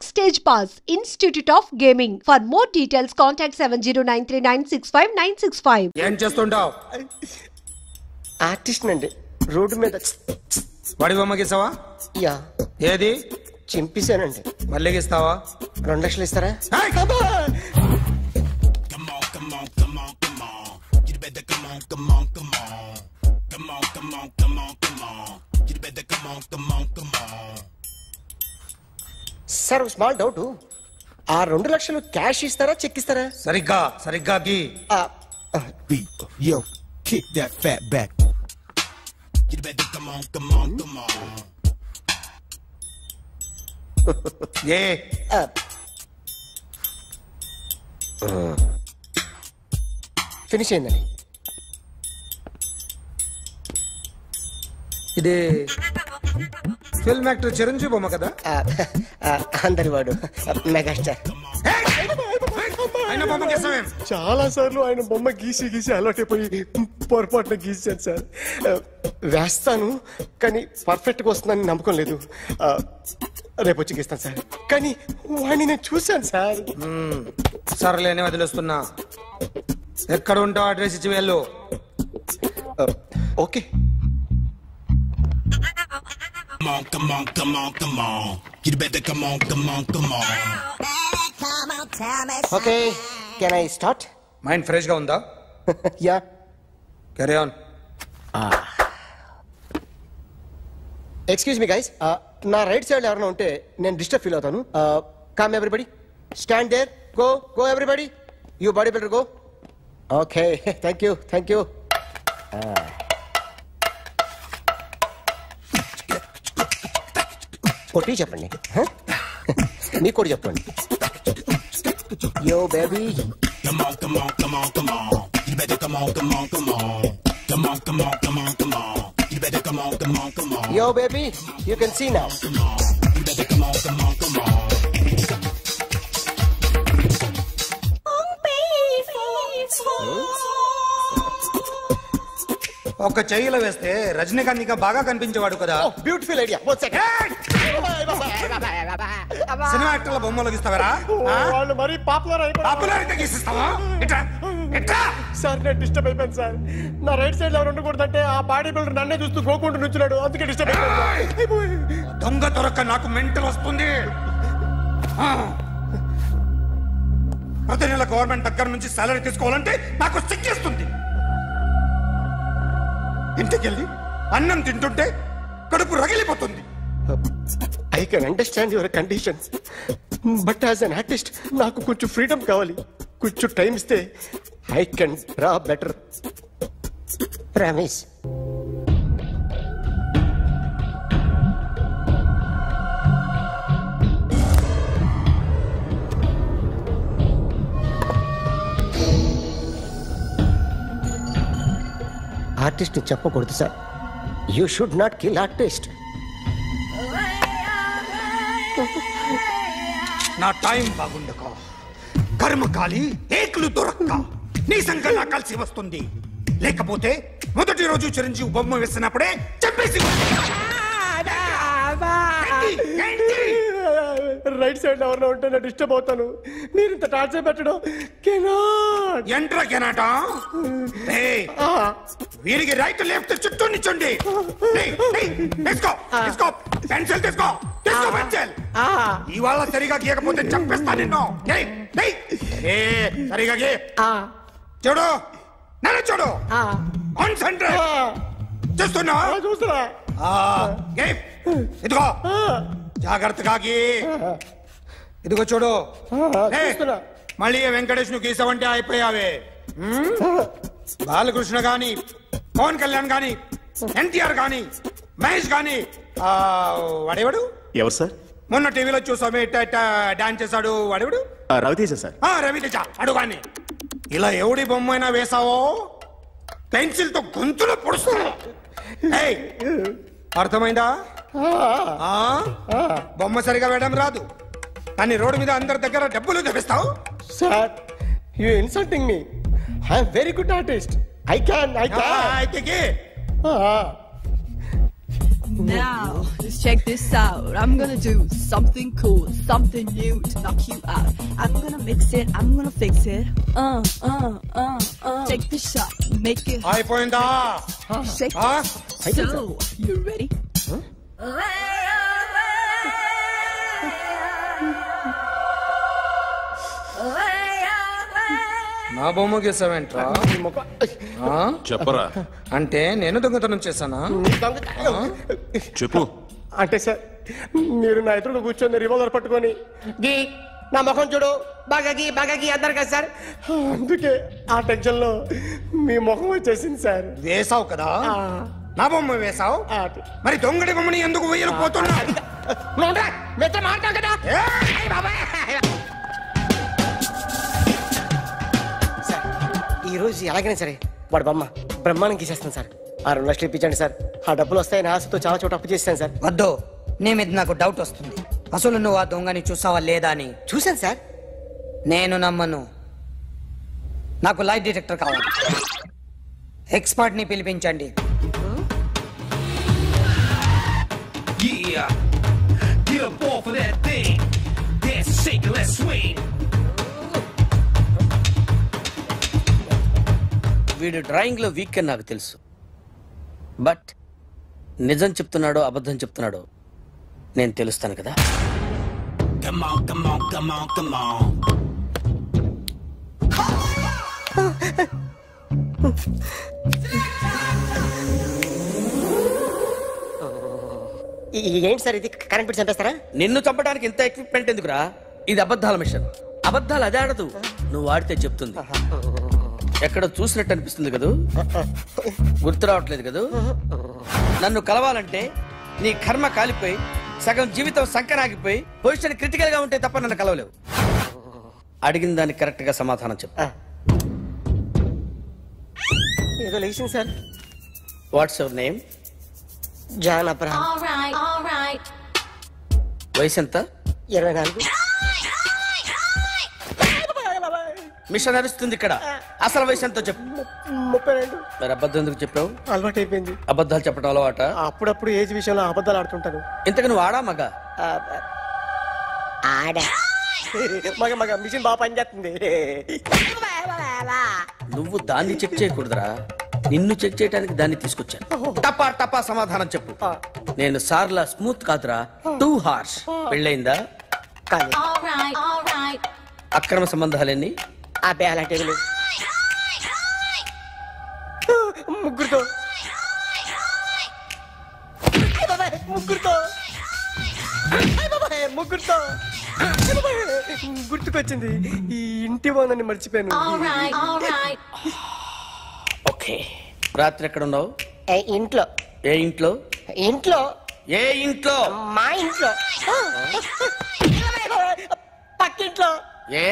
Backstage Pass, Institute of Gaming. For more details, contact 7093965965. ఏం చేస్తుంటావు? Artist అండి. Road మీద వాడి బొమ్మ గీసావా? యా. ఏది? చింపేశానండి. మళ్ళీ గీస్తావా? 2 లక్షలు ఇస్తారా? సార్ స్మాల్ డౌట్, ఆ 2 లక్షలు క్యాష్ ఇస్తారా చెక్ ఇస్తారా? సరిగ్గా గీ. Yo, kick that fat back. You better come on. A finish అయిందండి. ఇది ఫిల్మ్ యాక్టర్ చిరంజీవి బొమ్మ కదా? అందరి వాడు మెగాస్టార్. ఆయన బొమ్మ గీసావేం? చాలా సార్లు ఆయన బొమ్మ గీసి అలవాటైపోయి పొరపాటున గీసాను సార్. వేస్తాను కానీ పర్ఫెక్ట్గా వస్తుందని నమ్మకం లేదు. రేపు వచ్చి గీస్తాను సార్. కానీ వాడిని నేను చూశాను సార్. సర్లేని వదిలేస్తున్నా. ఎక్కడ ఉంటావు అడ్రస్ ఇచ్చి వెళ్ళు. Okay. Come on. You better come on. Okay, can I start? Mind fresh గా ఉందా? Yeah. Carry on. Excuse me guys, నా రైట్ సైడ్ ఎవరైనా ఉంటే నేను డిస్టర్బ్ ఫీల్ అవుతాను. Come everybody, stand there, go everybody, you body builder go. Okay, thank you. కొట్టి చెప్పండి, మీకు కూడా చెప్పండి. Yo baby. Come on. You better come on. Come on. You better come on. Yo baby, you can see now. You better come on. ఒక చెయ్యిలో వేస్తే రజనీకాంత్ ఇంకా బాగా కనిపించేవాడు కదా. Beautiful idea. సినిమా యాక్టర్ల బొమ్మలు గీస్తావరా? వాళ్ళు మరి పాపులారిటీ గీసిస్తావా? సార్ నేను డిస్టర్బ్ అయిపోయాను సార్. నా రైట్ సైడ్ ఎవరు ఉండకూడదంటే ఆ బాడీ బిల్డర్ నన్నే చూస్తూ గోకుంటూ నుంచున్నాడు, అందుకే డిస్టర్బ్ అయిపోయాను. దొంగ దొరక్క నాకు మెంటల్ వస్తుంది. ప్రతి నెల గవర్నమెంట్ దగ్గర నుంచి సాలరీ తీసుకోవాలంటే నాకు సిగ్గేస్తుంది. ఇంటికెళ్ళి అన్నం తింటుంటే కడుపు రగిలిపోతుంది. I can understand your conditions, but as an artist నాకు కొంచెం ఫ్రీడమ్ కావాలి. కొంచెం టైం ఇస్తే I can draw better. Promise. Artist చెప్పకూడదు sir. You should not kill artist. నా టైం బాగుండక కర్మకాలి ఏకులు దొరక్క నీ సంఘం నాకు కలిసి వస్తుంది. లేకపోతే మొదటి రోజు చిరంజీవి బొమ్మ వేసినప్పుడే చెప్పేసి. రైట్ సైడ్ ఎవరిలో ఉంటే నేను డిస్టర్బ్ అవుతాను. మీరు ఇంత టార్చర్ పెట్టడం కెనాట. వీరికి రైట్ లెఫ్ట్ చుట్టూ నిచ్చండి. పెన్సిల్ తీసుకో. ఇవాళ సరిగా గీయకపోతే చంపేస్తా నిన్ను. సరిగా గీ. చూడు, నన్ను చూడు. కాన్సంట్రేట్ చూస్తున్నా. ఇదిగో జాగ్రత్తగా గీ. ఇదిగో చూడు. మళ్ళీ వెంకటేష్ ను గీసావంటే అయిపోయావే. బాలకృష్ణ గాని, పవన్ కళ్యాణ్ గాని, ఎన్టీఆర్ గాని, మహేష్ గాని, వాడేవాడు ఎవరు సార్? మొన్న టీవీలో చూసామే డాన్స్ చేశాడు వాడేవాడు? రవితేజ సార్. రవితేజ అడుగాని. ఇలా ఎవడి బొమ్మైనా వేసావో పెన్సిల్ తో గొంతులో పొడుస్తావు. అర్థమైందా? బొమ్మ సరిగా వేయడం రాదు కానీ రోడ్డు మీద అందరి దగ్గర డబ్బులు తెప్పిస్తావు. Sir, you insulting me. I am very good artist. I can. Now, just check this out. I'm gonna do something cool, something new to knock you out. I'm gonna mix it, I'm gonna fix it. Take the shot, make it అయిపోయిందా? shake. ఆ? So, you ready? నా బొమ్మ గీసావేంట్రా? చెప్పరా అంటే నేను దొంగతనం చేశానా? చెప్పు. అంటే సార్ మీరు నా ఎదురు కూర్చొని రివాల్వర్ పట్టుకొని గీ నా ముఖం చూడు బాగా గీ అన్నారు కదా సార్, అందుకే ఆ టెన్షన్ లో మీ ముఖం వచ్చేసింది సార్. వేసావు కదా, నా బొమ్మ వేసావు, మరి దొంగడి బొమ్మని ఎందుకు వేయలు పోతున్నా? ఈ రోజు ఎలాగైనా సరే వాడు బొమ్మ బ్రహ్మాండం గీసేస్తాను సార్. 6 లక్షలు ఇప్పించండి సార్, ఆ డబ్బులు వస్తాయని ఆశతో చాలా చోట అప్పు చేస్తాను సార్. వద్దు, నీ మీద నాకు డౌట్ వస్తుంది. అసలు నువ్వు ఆ దొంగని చూసావా లేదా అని. చూశాను సార్. నేను నమ్మను. నాకు లైట్ డిటెక్టర్ కావాలి. ఎక్స్పర్ట్ ని పిలిపించండి. వీడు డ్రాయింగ్ లో వీక్ అని నాకు తెలుసు, బట్ నిజం చెప్తున్నాడో అబద్ధం చెప్తున్నాడో నేను తెలుస్తాను కదా. ఏంటి సార్ ఇది, కరెంట్ బిల్ చంపేస్తారా? నిన్ను చంపడానికి ఇంత ఎక్విప్మెంట్ ఎందుకురా? ఇది అబద్ధాల మిషన్. అబద్ధాలు అదే ఆడదు, నువ్వు ఆడితే చెప్తుంది. ఎక్కడ చూసినట్టు అనిపిస్తుంది కదూ, గుర్తు రావట్లేదు కదూ. నన్ను కలవాలంటే నీ కర్మ కాలిపోయి సగం జీవితం సంకరాగిపోయి పొజిషన్ క్రిటికల్ గా ఉంటే తప్ప నన్ను కలవలేవు. అడిగిన దానికి కరెక్ట్ గా సమాధానం చెప్పు. ఏదో లేచింది sir. What's your name? John Abraham. వయసు ఎంత? 24. మిషన్ నడుస్తుంది ఇక్కడ. అసలు వయసు ఎంతో చెప్పు. 32. మరి అబద్ధం ఎందుకు చెప్పావు? అలవాటు అయిపోయింది. అబద్ధాలు చెప్పడం అలవాట? అప్పుడప్పుడు ఏజ్ విషయంలో అబద్ధాలు ఆడుతుంటాను. ఇంతకు నువ్వు ఆడా మగ? ఆడా. మగ మిషన్ బాగా పనిచేస్తుంది. నువ్వు దాన్ని చెక్ చేయకూడదురా, నిన్ను చెక్ చేయడానికి దాన్ని తీసుకొచ్చాను. టపా టపా సమాధానం చెప్పు. నేను సార్లా స్మూత్ కాదురా, టూ హార్ష్. పెళ్ళయిందా? అక్రమ సంబంధాలన్నీ? అబ్బే అలాంటి ముగ్గురుతో గుర్తుకొచ్చింది. ఈ ఇంటి బాగుందని మర్చిపోయాను. ఓకే, రాత్రి ఎక్కడ ఉన్నావు? ఇంట్లో. ఏ ఇంట్లో? ఇంట్లో. ఏ ఇంట్లో? మా ఇంట్లో. పక్కింట్లో. ఏ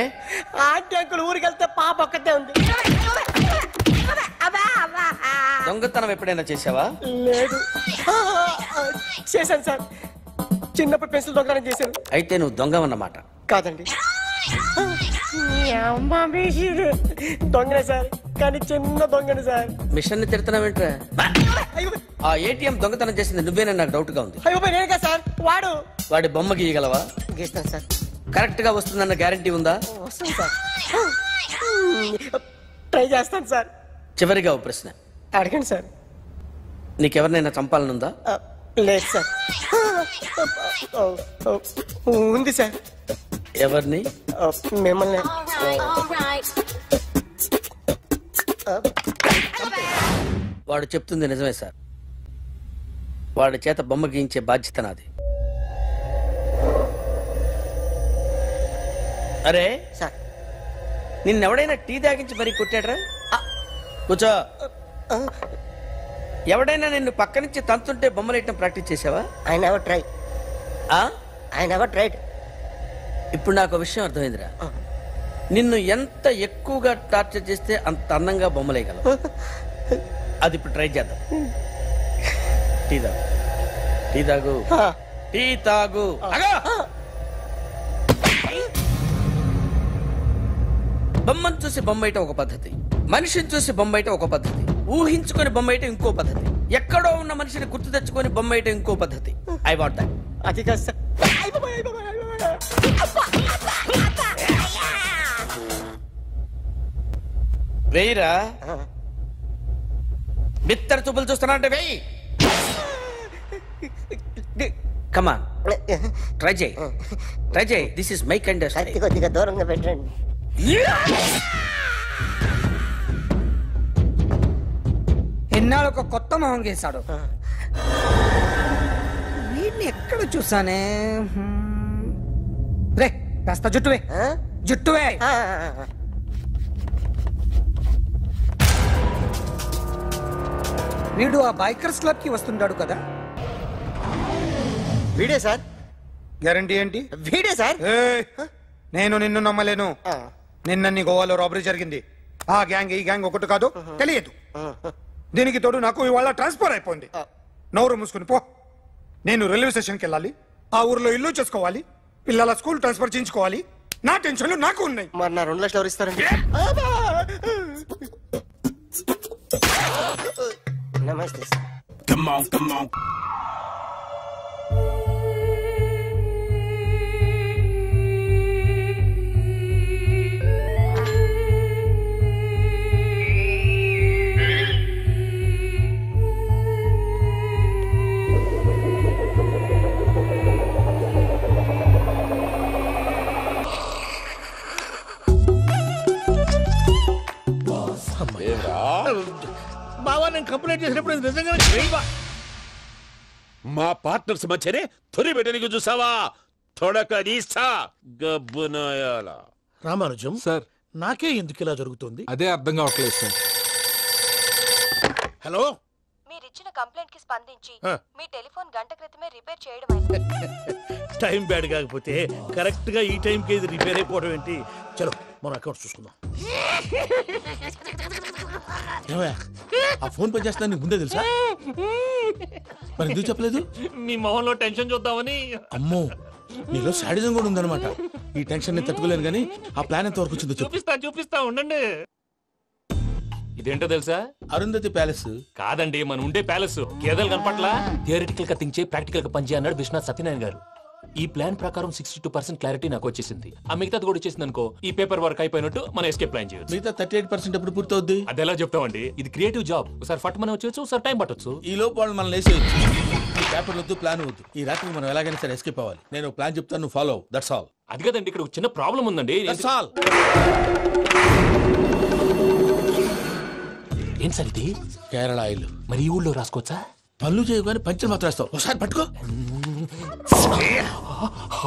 ఆంటీ అంకుల్ ఊరికి వెళ్తే పాప ఒక్కతే ఉంది. దొంగతనం ఎప్పుడైనా చేసావా? లేదు. చేశాను సార్, చిన్నప్పుడు పెన్సిల్ దొంగతనం చేశాను. అయితే నువ్వు దొంగవన్నమాట. కాదండి, దొంగనే సార్, కానీ చిన్న దొంగని సార్. మిషన్ ని తిడుతున్నావేంట్రా? ఆ ఏటీఎం దొంగతనం చేసింది నువ్వేనని నాకు డౌట్ గా ఉంది. అయ్యో నేనే సార్. వాడి బొమ్మ గీయగలవా? గీస్తాను సార్. కరెక్ట్ గా వస్తుందన్న గ్యారంటీ ఉందా? వస్తుంది సార్, ట్రై చేస్తాను సార్. చివరిగా ఓ ప్రశ్న అడగండి సార్. నీకెవరినైనా చంపాలనుందా? లేదు సార్. ఉంది సార్. ఎవరిని? మిమ్మల్ని. వాడు చెప్తుంది నిజమే సార్. వాడి చేత బొమ్మ గీయించే బాధ్యత నాది. అరే సార్, నిన్నెవడైనా టీ తాగించి మరీ కొట్టాడ్రా? కూర్చో. ఎవడైనా నిన్ను పక్క నుంచి తంతుంటే బొమ్మలేయటం ప్రాక్టీస్ చేసావా? I never try. I never tried. ఇప్పుడు నాకు విషయం అర్థమైందిరా. నిన్ను ఎంత ఎక్కువగా టార్చర్ చేస్తే అంత అందంగా బొమ్మలేయగలవు. అది ఇప్పుడు ట్రై చేద్దాం. టీ తాగు, టీ తాగు, టీ తాగు. బొమ్మను చూసి బొమ్మేయటం ఒక పద్ధతి, మనిషిని చూసి బొమ్మేయటం ఒక పద్ధతి, ఊహించుకొని బొమ్మేయటం ఇంకో పద్ధతి. ఎక్కడో ఉన్న మనిషిని గుర్తు తెచ్చుకొని బొమ్మ వేయటం ఇంకో పద్ధతి. I want that. అది కాదు సార్. వేయిరా. బిత్తర చూపులు చూస్తున్నా అంటే వేయి. కమాన్ ట్రై చేయి, ట్రై చేయి. This is my kind of style. కొద్దిగా దూరంగా పెట్టండి. ఎన్నాళ్ళు ఒక కొత్త మొహం గీశాడు. వీడిని ఎక్కడ చూసానే? రే కాస్త జుట్టువే, జుట్టువే. వీడు ఆ బైకర్స్ క్లబ్ కి వస్తుంటాడు కదా? వీడే సార్. గ్యారంటీ ఏంటి? వీడే సార్. నేను నిన్ను నమ్మలేను. నిన్న గోవాలో రాబరీ జరిగింది. ఆ గ్యాంగ్ ఈ గ్యాంగ్ ఒకటి కాదు, తెలియదు. దీనికి తోడు నాకు ఇవాళ ట్రాన్స్ఫర్ అయిపోయింది. నోరు మూసుకుని పో. నేను రైల్వే స్టేషన్కి వెళ్ళాలి, ఆ ఊర్లో ఇల్లు చేసుకోవాలి, పిల్లల స్కూల్ ట్రాన్స్ఫర్ చేయించుకోవాలి. నా టెన్షన్లు నాకు ఉన్నాయి. మరి నా 2 లక్షలు ఎవరు ఇస్తారండి? నమస్తే sir. Come on, come on. బావా నేను కంప్లైంట్ చేసినప్పుడు నిజంగా మా పార్ట్నర్స్ మధ్యనే తొలి పెట్టడానికి చూసావా? తొడక నీస్తా గబ్బునాయాల. రామానుజం సార్, నాకే ఎందుకు ఇలా జరుగుతుంది? అదే అర్థం కావట్లేదు సార్. హలో, మీరిచ్చిన కంప్లైంట్ కి స్పందించి మీ టెలిఫోన్ గంట క్రితమే రిపేర్ చేయడం అయింది. టైం బ్యాడ్ కాకపోతే కరెక్ట్ గా ఈ టైం కి ఇది రిపేర్ అయిపోవడం ఏంటి? చలో మన అకౌంట్ చూసుకుందాం. ఆ ఫోన్ పని చేస్తున్నా నీకు ముందే తెలుసా? మరి ఎందుకు చెప్పలేదు? మీ మొహంలో టెన్షన్ చూద్దామని. అమ్మో, నీలో శాడిజం కూడా ఉందన్నమాట. ఈ టెన్షన్ ని తట్టుకోలేను కానీ ఆ ప్లాన్ ఎంత వరకు వచ్చిందో చూపిస్తా ఉండండి. ఇదేంటో తెలుసా? అరుంధతి ప్యాలెస్ కాదండి, మన ఉండే ప్యాలెస్. గేదెలు కనపట్లా? థియరిటికల్ గా థింక్ చేయి, ప్రాక్టికల్ గా పనిచేయి అన్నాడు విశ్వనాథ్ సత్యనారాయణ గారు. ఈ ప్లాన్ ప్రకారం 62% క్లారిటీ నాకు వచ్చేసింది. ఆ మిగతాది కూడా వచ్చేసింది అనుకో, ఈ పేపర్ వర్క్ అయిపోయినట్టు మనం ఎస్కేప్ ప్లాన్ చేయొచ్చు. మిగతా 38% ఎప్పుడు పూర్తవుద్ది? అది ఎలా చెప్తామండి? ఇది క్రియేటివ్ జాబ్. ఒకసారి ఫట్ మనం వచ్చేయచ్చు, ఒకసారి టైం పట్టొచ్చు. ఈ లోపు వాళ్ళు మనం లేసేయచ్చు. ఈ పేపర్ వద్దు, ప్లాన్ వద్దు. ఈ రాత్రి మనం ఎలాగైనా సరే ఎస్కేప్ అవ్వాలి. నేను ప్లాన్ చెప్తాను, నువ్వు ఫాలో అవ్వు. That's all. అది కదండి, ఇక్కడ చిన్న ప్రాబ్లం ఉందండి. That's all. ఏం సార్ ఇది? కేరళ ఆయిల్. మరి ఈ ఊళ్ళో రాసుకోవచ్చా? పనులు చేయవు కానీ పంచర్ మాత్రం వేస్తావు. ఒకసారి పట్టుకో.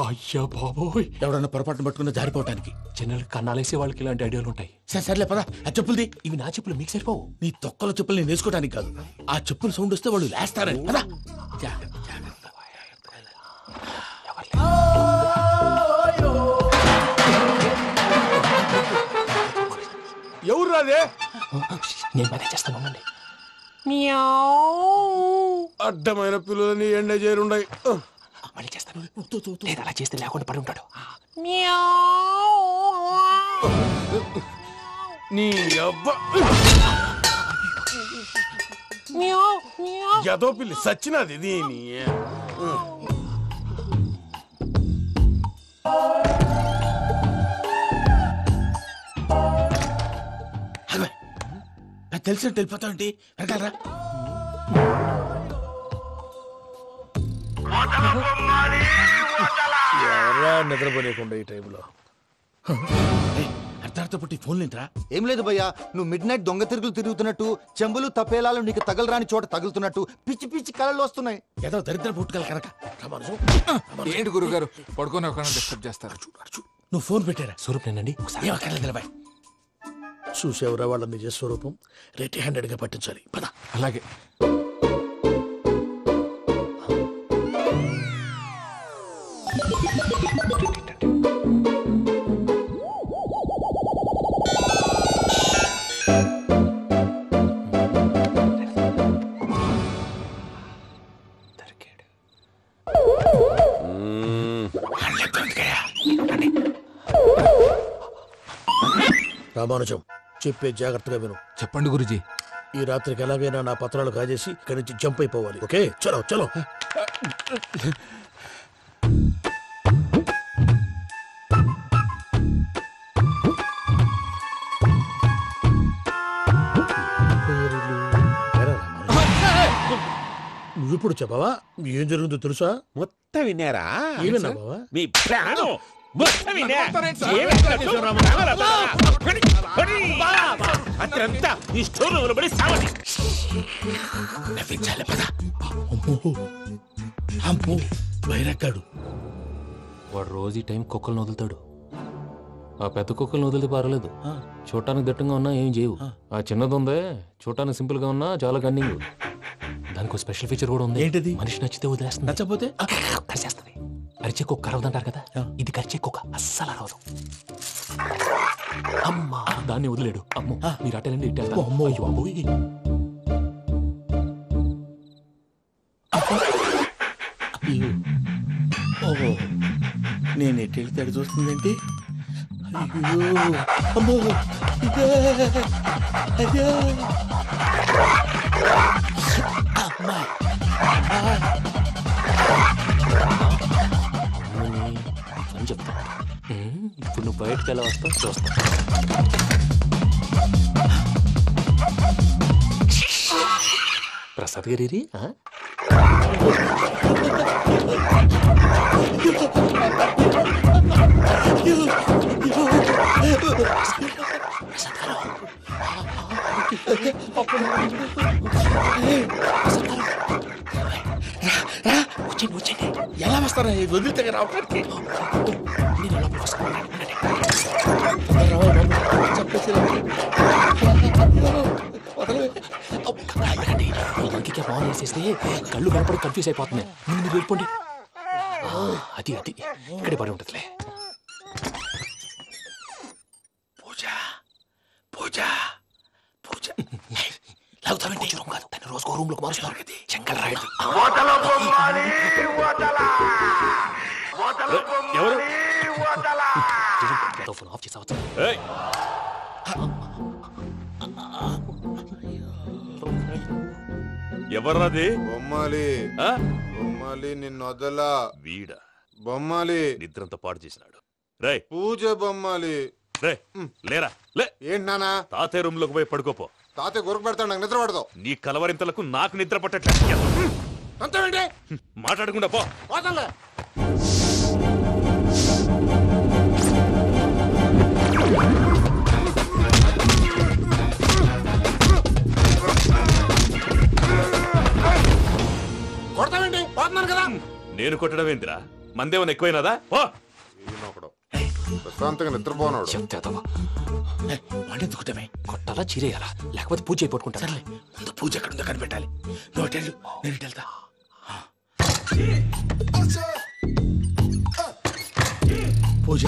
అయ్యా బాబోయ్, ఎవడన్నా పొరపాటున పట్టుకున్న జారిపోవటానికి. జనరల్ కన్నాలేసే వాళ్ళకి ఇలాంటి ఐడియాలు ఉంటాయి. సర్లే పదా, ఆ చెప్పులది. ఇవి నా చెప్పులు, మీకు సరిపోవు. నీ తొక్కల చెప్పులు నేను వేసుకోవడానికి కాదు, ఆ చెప్పులు సౌండ్ వస్తే వాళ్ళు లేస్తారని. పదా. ఎవరు రాదే? నేను మేనేజ్ చేస్తాను, ఉండండి. అడ్డమైన పిల్లలని ఎండ చేరుండయి. మళ్ళీ చేస్తాను. లేదు, అలా చేస్తే లేకుండా పడి ఉంటాడు. నీ అబ్బా ఎదో పిల్లి సచ్చినది దీని. తెలిసినట్టు వెళ్ళిపోతావంటి వెనకాలరా. ఎవరా నిద్రపోలేకుండా ఈ టైంలో? అర్ధార్థ పుట్టి ఫోన్ లేంట్రా? ఏం లేదు భయ్యా, నువ్వు మిడ్ నైట్ దొంగ తిరుగులు తిరుగుతున్నట్టు, చెంబులు తపేలాలు నీకు తగలరాని చోట తగులుతున్నట్టు పిచ్చి పిచ్చి కళలు వస్తున్నాయి. ఏదో దరిద్ర పుట్టుకల కనుక. ఏంటి గురుగారు పడుకొని ఒక డిస్టర్బ్ చేస్తారు? నువ్వు ఫోన్ పెట్టారా? స్వరూప్ నేనండి. నిలబాయ్. చూసేవరా వాళ్ళ నిజ స్వరూపం. రెట్టి హ్యాండెడ్ గా పట్టించాలి. పద. అలాగే. రామానుజం, చెప్పే జాగ్రత్తగా విను. చెప్పండి గురుజీ. ఈ రాత్రికి ఎలాగైనా నా పత్రాలు కాజేసి ఇక్కడి నుంచి జంప్ అయిపోవాలి. ఓకే, చలో చలో. నువ్విప్పుడు చెప్పవా ఏం జరుగుతుందో తెలుసా? మొత్తం విన్నారా? ఏమన్నా బావా? మీ ప్రాణం మొత్తం విన్నా. అత్యంతా ఈ స్టోర్ రూమ్ లో పడి సావండి. నవ్వించాలి పద. అమ్మో వైరక్కాడు. వాడు రోజు ఈ టైం కుక్కలను వదులుతాడు. ఆ పెద్ద కుక్కలను వదిలితే పర్వాలేదు, చూడటానికి దట్టంగా ఉన్నా ఏం చేయవు. ఆ చిన్నది ఉందే చూడటానికి సింపుల్ గా ఉన్నా చాలా కన్నింగ్. దానికి స్పెషల్ ఫీచర్ కూడా ఉంది. ఏంటిది? మనిషి నచ్చితే వదిలేస్తుంది, నచ్చపోతే కరిచేస్తుంది. అరిచే కుక్క అరవదంటారు కదా, ఇది కరిచే కుక్క అస్సలు అరవదు. అమ్మా దాన్ని వదిలేడు. అమ్మో మీరు అటెండి ఇటు వెళ్తారు. అమ్మో అయ్యో ఓహో నేను ఎటు వెళ్తే అటు చూస్తుందేంటి? అయ్యో అమ్మో అయ్యో అమ్మా అని చెప్తా. ఇప్పుడు నువ్వు బయటకు ఎలా వస్తావు చూస్తా. ప్రసాద్ గారి వచ్చండి. ఎలా వస్తారా వదిలితే రావడానికి? ఫోన్ వేసేస్తే కళ్ళు కనపడి కన్ఫ్యూజ్ అయిపోతున్నాయి. మీరు వెళ్ళిపోండి. అది అది ఇక్కడే పడి ఉంటుందిలే. పూజ పూజ పూజ లాగుతామంటే రూమ్ కాదు, దాన్ని రోజుకో రూమ్ లోకి మారుస్తున్నారు కదా. చెంకల్ రాయడం ఫోన్ ఆఫ్ చేసావచ్చు. ఎవర్రాది? బొమ్మాలి. బొమ్మాలి నిన్ను వదలా. వీడా బొమ్మాలి నిద్రంతా పాడు చేసినాడు. రే పూజ బొమ్మాలి. రే లేరా లే. ఏంటి నానా? తాతయ్య రూమ్ లోకి పోయి పడుకోపో. తాతయ్య గురకు పెడతాడు, నాకు నిద్ర పడతావు. నీ కలవరింతలకు నాకు నిద్ర పట్టట్లేదు. అంతేంటి మాట్లాడకుండా పో. పోతాలే. కొడతావేంటి? పోతున్నాను కదా. నేను కొట్టడం ఏంటిరా? మందేమన్నా ఎక్కువైనదా? పో. ప్రశాంతంగా నిద్రపోనాడు. వాడెందుకుంటామే? కొట్టాలా చీరేయాలా లేకపోతే పూజ అయిపోట్టుకుంటా. ముందు పూజ ఎక్కడుందో కనిపెట్టాలి. నువ్వు వెళ్ళు, నేను ఇటు వెళ్తా. పూజ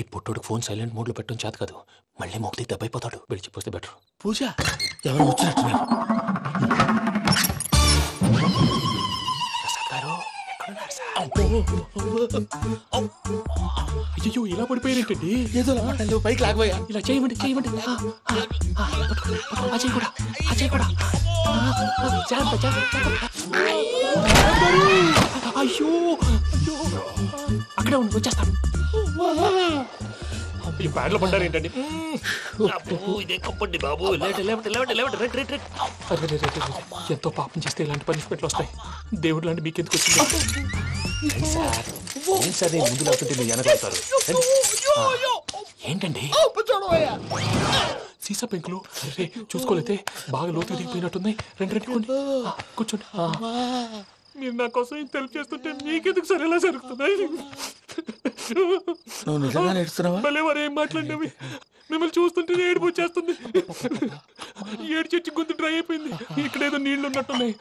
ఈ పుట్టోడు ఫోన్ సైలెంట్ మోడ్ లో పెట్టడం చేత కాదు. మళ్ళీ మోగితే దెబ్బైపోతాడు. విడిచిపోతే బెటర్. పూజ ఎవరు వచ్చినట్టున్నారు? ప్రసాద్ గారు అయ్యో ఇలా పడిపోయినట్టండి. ఏదో పైకి లాగబోయా. ఇలా చేయమండి చేయమండి. అజయ్ కూడా అజయ్ కూడా అయ్యో అక్కడే ఉండి వచ్చేస్తాను. ఈ బ్యాడ్లో పడ్డారు ఏంటండి? ఎంతో పాపం చేస్తే ఇలాంటి పనిష్మెంట్లు వస్తాయి. దేవుడు లాంటి మీకెందుకు వచ్చింది? ఏం సార్ నేను ముందు లేకుంటే మీరు వెనకాడతారు ఏంటండి? సీసా పెంకులు చూసుకోలేతే బాగా లోతుగా దిగిపోయినట్టున్నాయి. రెండు కూర్చోండి. మీరు నా కోసం ఇంత హెల్ప్ చేస్తుంటే మీకెందుకు సరే ఎలా జరుగుతున్నాయి? నువ్వు నిజంగా నేర్చుతున్నావా? మళ్ళీ వారు ఏం మాట్లాడినవి మిమ్మల్ని చూస్తుంటే ఏడుపు వచ్చేస్తుంది. ఏడు చెట్టు గొంతు డ్రై అయిపోయింది. ఇక్కడేదో నీళ్లు ఉన్నట్టున్నాయి.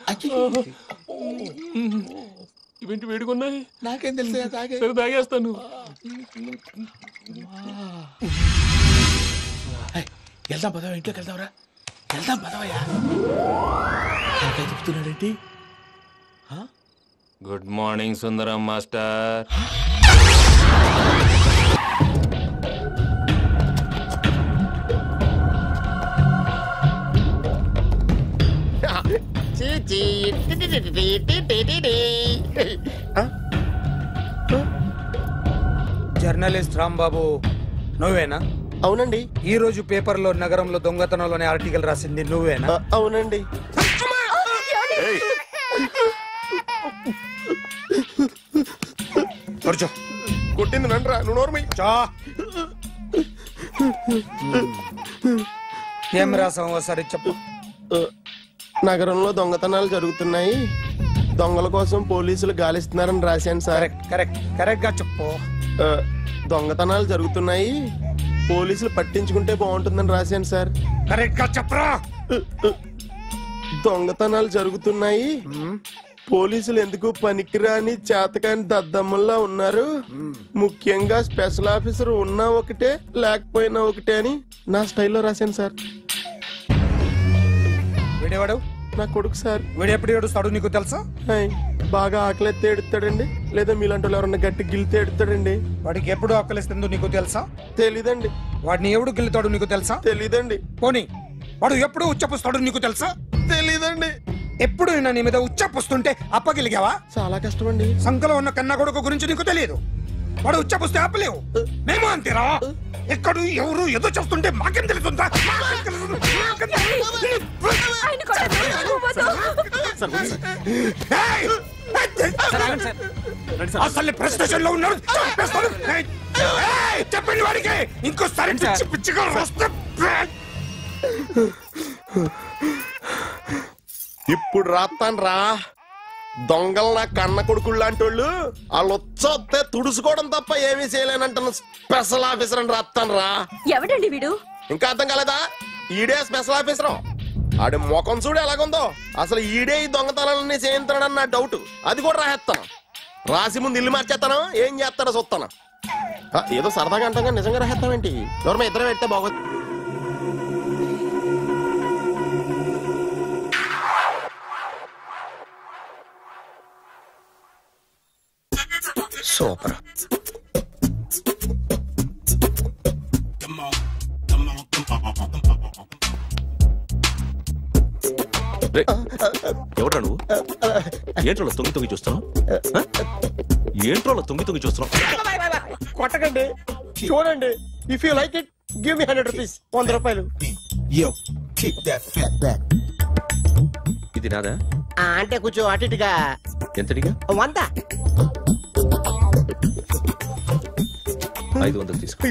ఇవేంటి వేడుకున్నాయి? నాకేం తెలుసు. సరే తాగేస్తాను. వెళ్దాం పదవా, ఇంట్లోకి వెళ్దాంరా. వెళ్దాం పదవయ్యా. చెప్తున్నాడేంటి? గుడ్ మార్నింగ్ సుందరం మాస్టర్. జర్నలిస్ట్ రాంబాబు నువ్వేనా? అవునండి. ఈ రోజు పేపర్లో నగరంలో దొంగతనంలోనే ఆర్టికల్ రాసింది నువ్వేనా? అవునండి. కొట్టింది నండ్రా, నువ్వు నోర్మై. ఏం రాసావు ఒకసారి చెప్పు. నగరంలో దొంగతనాలు జరుగుతున్నాయి, దొంగల కోసం పోలీసులు గాలిస్తున్నారని రాశాను సార్. కరెక్ట్ గా చెప్పు. దొంగతనాలు జరుగుతున్నాయి, పోలీసులు పట్టించుకుంటే బాగుంటుందని రాశాను సార్. కరెక్ట్ గా చెప్పరా. దొంగతనాలు జరుగుతున్నాయి, పోలీసులు ఎందుకు పనికిరాని చేతకాని దద్దమ్మల్లా ఉన్నారు, ముఖ్యంగా స్పెషల్ ఆఫీసర్ ఉన్నా ఒకటే లేకపోయినా ఒకటే అని నా స్టైల్లో రాశాను సార్. వీడేవాడు? నా కొడుకు సార్. వీడు ఎప్పుడు ఏడుస్తాడు నీకు తెలుసా? బాగా ఆకలిస్తే ఏడుస్తాడండి, లేదా మీలాంటి వాళ్ళు ఎవరన్నా గట్టి గిల్లితే ఏడుస్తాడండి. వాడికి ఎప్పుడు ఆకలిస్తుందో నీకు తెలుసా? తెలీదండి. వాడిని ఎవడు గిల్లుతాడు నీకు తెలుసా? తెలీదండి. పోనీ వాడు ఎప్పుడు ఉచ్చపుస్తాడు నీకు తెలుసా? తెలీదండి. ఎప్పుడు నీ మీద ఉచ్చపుస్తుంటే అప్పగిలిగావా? చాలా కష్టం అండి. సంకలో ఉన్న కన్నా కొడుకు గురించి నీకు తెలియదు. వాడు ఉచ్చపుస్తే ఆపలేవు. మేము అంతేరా. ఎక్కడు ఎవరు ఏదో చేస్తుంటే మాకేం తెలుస్తుందా? అసలు ప్రెస్ స్టేషన్ లో ఉన్నాడు. చెప్పండి వాడికి ఇంకోసారి పిచ్చిగా వస్తే. ఇప్పుడు రాస్తాను రా. దొంగలు నా కన్న కొడుకులు లాంటి వాళ్ళు వాళ్ళు వచ్చొస్తే తుడుచుకోవడం తప్ప ఏమీ చేయలేనంటున్న స్పెషల్ ఆఫీసర్ అని రాస్తాను రా. ఎవడండి వీడు? ఇంకా అర్థం కాలేదా? ఈడే స్పెషల్ ఆఫీసర్. ఆడి ముఖం చూడు ఎలాగుందో. అసలు ఈడే ఈ దొంగతనాలన్నీ చేయించాడని నా డౌట్. అది కూడా రాసేస్తాను. రాసి ముందు ఇల్లు మార్చేస్తాను, ఏం చేస్తాడో చూస్తాను. ఏదో సరదాగా అంటాం కానీ నిజంగా రాసేస్తామేంటి? ఎవరు మా ఇద్దరం పెడితే బాగోదు. సూపర్. ఎవడ్రా నువ్వు? ఏంట్రోలో తొంగి తొంగి చూస్తున్నావు? ఏంట్రోలో తొంగి తొంగి చూస్తున్నావు? కొట్టకండి, చూడండి. If you like it give me 100 rupees. 100 రూపాయలు. ఇది నాదా? అంటే కొంచెం అటు ఇటుగా. ఎంతడిగా? 100. 500 తీసుకో.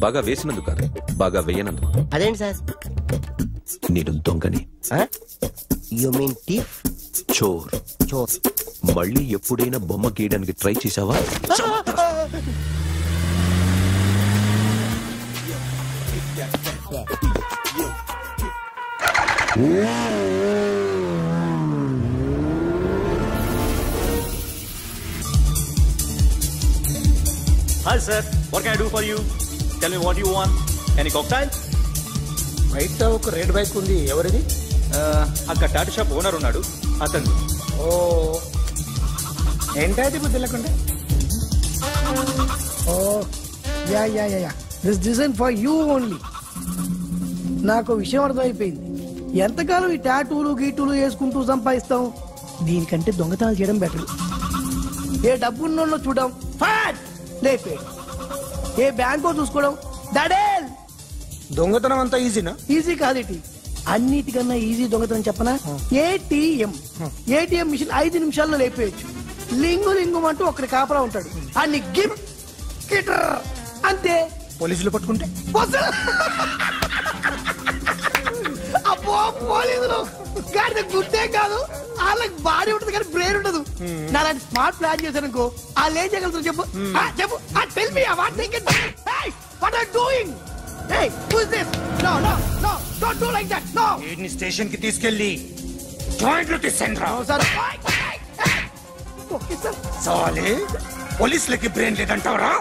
బాగా వేసినందుకు కాదు, బాగా వేయనందుకు. అదేంటి సార్? నేను దొంగని. You mean thief? చోర్. చోర్. మళ్ళీ ఎప్పుడైనా బొమ్మ గీయడానికి ట్రై చేసావా? Hi sir, what can I do for you? Tell me what you want. Any cocktail? బయట ఒక రెడ్ బైక్ ఉంది, ఎవరిది? అక్కడ టాటా షాప్ ఓనర్ ఉన్నాడు, అతను. ఓ ఏంటది బుద్ధి లేకుండా? Oh yeah yeah yeah yeah this design for you only. నాకు విషయం అర్థమైపోయింది. ఎంతకాలం ఈ టాటూలు గీటూలు వేసుకుంటూ సంపాదిస్తాం? దీనికంటే దొంగతనాలు చేయడం బెటర్. ఏ డబ్బున్నోళ్ళు చూడడం ఫాట్ లేపే, ఏ బ్యాంకో చూసుకోవడం దడేల్. దొంగతనం అంతా ఈజీనా? ఈజీ కాదేటి, అన్నిటికన్నా ఈజీ దొంగతనం చెప్పనా? ఏటీఎం మిషన్ 5 నిమిషాల్లో లేపేయచ్చు. లింగు లింగం అంటూ ఒకటి కాపలా ఉంటాడు, అన్ని గిమ్ గిటర్ అంతే. పోలీసులు పట్టుకుంటే అబ్బో పోలీసులు గాడి గుర్తే కాదు, వాళ్ళకి బాడీ ఉంటుంది కానీ బ్రెయిన్ ఉండదు. నాలాంటి స్మార్ట్ ప్లాన్ చేశానుకో వాళ్ళు ఏం చేయగలుగుతారు చెప్పు? చెప్పు. Tell me what they can. Hey what are doing? Hey who is this? No no no don't do like that. No. వీడిని స్టేషన్ కి తీసుకెళ్ళి జాయింట్లు తీసేంద్రా. Sir okay sir. సాలే పోలీసులకి బ్రెయిన్ లేదంటావరా?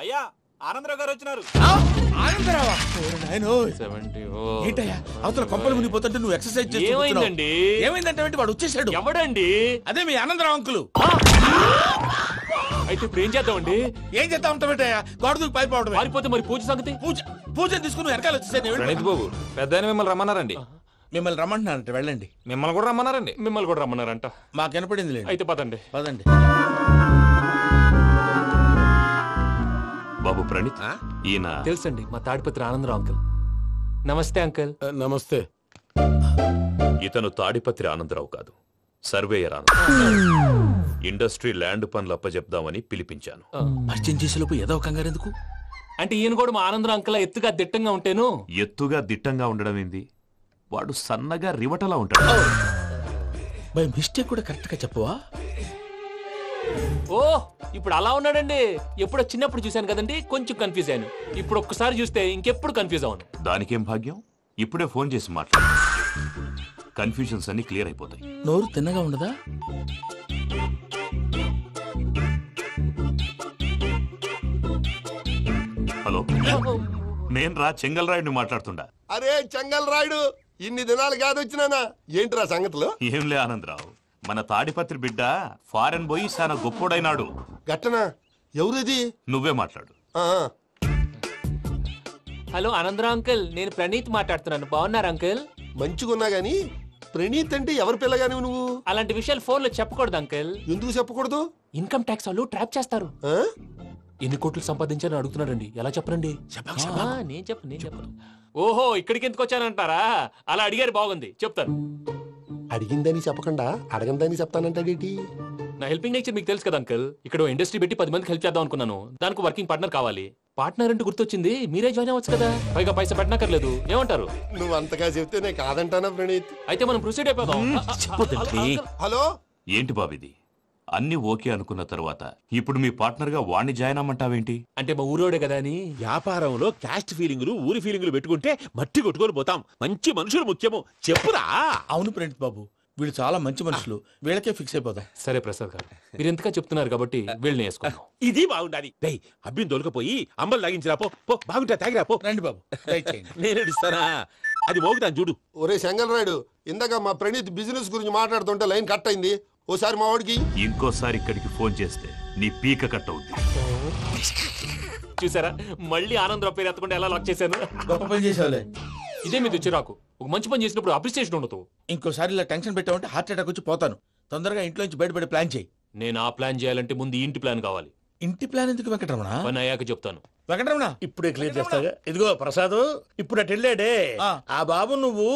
అయ్యా ఆనందరావు గారు వచ్చినారు. ఆనందరావా? ఏంటయ్యా అవతల కొంపలు మునిగిపోతుంటే నువ్వు ఎక్సర్సైజ్ చేస్తున్నావు. ఏమైందండి? ఏమైందంటే వాడు వచ్చేసాడు. ఎవడండి? అదే మీ ఆనందరావు అంకులు. అయితే ఇప్పుడు ఏం చేద్దామండి? ఏం చేస్తా ఉంటావేటయ్యా? గోడ దూకి పైపోవడం. పారిపోతే మరి పూజ సంగతి? పూజ తీసుకుని వెనకాల వచ్చేసాడు. ప్రణీత్ బాబు, పెద్ద మిమ్మల్ని రమ్మన్నారండి. మిమ్మల్ని రమ్మంటున్నారంట, వెళ్ళండి. మిమ్మల్ని కూడా రమ్మన్నారండి. మిమ్మల్ని కూడా రమ్మన్నారంట. మాకు వినపడింది. అయితే పదండి. పదండి. బాబు ప్రణీత్, ఈయన తెలుసండి, మా తాడిపత్రి ఆనందరావు అంకుల్. నమస్తే అంకుల్. నమస్తే. ఇతను తాడిపత్రి ఆనందరావు కాదు, సర్వేయర్ ఆనందరావు. ఇండస్ట్రీ ల్యాండ్ పనులు అప్పచెప్దామని పిలిపించాను. పరిచయం చేసేలోపు ఏదో కంగారు ఎందుకు? అంటే ఈయన కూడా మా ఆనందరావు అంకుల్ ఎత్తుగా దిట్టంగా ఉంటాను. ఎత్తుగా దిట్టంగా ఉండడం ఏంది, వాడు సన్నగా రివటలా ఉంటాడు. బై మిస్టేక్ కూడా కరెక్ట్ గా చెప్పవా? ఓ ఇప్పుడు అలా ఉన్నాడండి. ఎప్పుడో చిన్నప్పుడు చూశాను కదండి, కొంచెం కన్ఫ్యూజ్ అయ్యాను. ఇప్పుడు ఒక్కసారి చూస్తే ఇంకెప్పుడు కన్ఫ్యూజ్ అవును. దానికేం భాగ్యం, ఇప్పుడే ఫోన్ చేసి మాట్లాడు. కన్ఫ్యూజన్స్ అన్ని క్లియర్ అయిపోతాయి. నోరు తిన్నగా ఉండదా? హలో, నేను రా చెంగల్ రాయుడిని మాట్లాడుతుండా. అరే చెంగల్ రాయుడు, ఇన్ని దినాలు కాదు వచ్చినానా? ఏంట్రా సంగతులు? ఏంలే ఆనందరావు, మన తాడిపత్రి బిడ్డ ఫారెన్ పోయి చాలా గొప్పోడైనాడు. గట్టనా? ఎవరిది? నువ్వే మాట్లాడు. హలో ఆనందరావు అంకుల్, నేను ప్రణీత్ మాట్లాడుతున్నాను. బాగున్నారు అంకుల్? మంచిగున్నా గాని ప్రణీత్ అంటే ఎవరి పిల్లగాని నువ్వు? అలాంటి విషయాలు ఫోన్ లో చెప్పకూడదు అంకుల్. ఎందుకు చెప్పకూడదు? ఇన్కమ్ ట్యాక్స్ వాళ్ళు ట్రాప్ చేస్తారు. ఎన్ని కోట్లు సంపాదించాలని అడుగుతున్నారండి. ఎలా చెప్పరండి? నేను చెప్పను. ఓహో, ఇక్కడికి ఎందుకు వచ్చానంటారా? అలా అడిగారు, బాగుంది, చెప్తాను. అడిగిందని చెప్పకుండా అడగందని చెప్తానంటాడేటి? నా హెల్పింగ్ నేచర్ మీకు తెలుసు కదా అంకుల్. ఇక్కడ ఇండస్ట్రీ పెట్టి 10 మందికి హెల్ప్ చేద్దాం అనుకున్నాను. దానికి వర్కింగ్ పార్ట్నర్ కావాలి. పార్ట్నర్ అంటే గుర్తొచ్చింది, మీరే జాయిన్ అవ్వచ్చు కదా. పైగా పైసా పెట్టనక్కర్లేదు. ఏమంటారు? నువ్వు అంతగా చెప్తే నేను కాదంటానా ప్రణీత్? అయితే మనం ప్రొసీడ్ అయిపోదాం. హలో, ఏంటి బాబిది? అన్ని ఓకే అనుకున్న తర్వాత ఇప్పుడు మీ పార్ట్నర్ గా వాణ్ణి జాయిన్ అమ్మంటావేంటి? అంటే మా ఊరోడే కదా అని. వ్యాపారంలో క్యాస్ట్ ఫీలింగులు, ఊరి ఫీలింగులు పెట్టుకుంటే మట్టి కొట్టుకొని పోతాం. మంచి మనుషులు ముఖ్యము. చెప్పురా. అవును ప్రణీత్ బాబు, వీళ్ళు చాలా మంచి మనుషులు. వీళ్ళకే ఫిక్స్ అయిపోదాం. సరే ప్రసాద్ గారు, మీరు ఎంతగా చెప్తున్నారు కాబట్టి వీళ్ళని వేసుకుందాం. ఇది బాగుండాలి. అబ్బిని దొలకపోయి అమ్మలు లాగించిరా పో. బాగుంటా తాగిరా పో. రండి బాబు, నేను ఇస్తానా? అది మోగుతాను చూడు. ఒరే చెంగల్ రాయుడు, ఇందాక మా ప్రణీత్ బిజినెస్ గురించి మాట్లాడుతుంటే లైన్ కట్ అయింది. ఓసారి మా వాడికి ఇంకోసారి ఇక్కడికి ఫోన్ చేస్తే నీ పీక కట్ అవుద్ది. చూసారా, మళ్ళీ ఆనందరావు పేరు ఎత్తకుండా ఎలా లాక్ చేశాను. గొప్ప పని చేసావులే. ఇదే మీద చిరాకు. ఒక మంచి పని చేసినప్పుడు అప్రిసియేషన్ ఉండదు. ఇంకోసారి ఇలా టెన్షన్ పెట్టామంటే హార్ట్ అటాక్ వచ్చి పోతాను. తొందరగా ఇంట్లో నుంచి బయటపడే ప్లాన్ చేయి. నేను ఆ ప్లాన్ చేయాలంటే ముందు ఇంటి ప్లాన్ కావాలి. ఇంటి ప్లాన్ ఎందుకు వెంకటరమణ? పని అయ్యాక చెప్తాను. వెంకటరమణ ఇప్పుడే క్లియర్ చేస్తాగా. ఇదిగో ప్రసాద్, ఇప్పుడు అటు వెళ్ళాడే ఆ బాబు, నువ్వు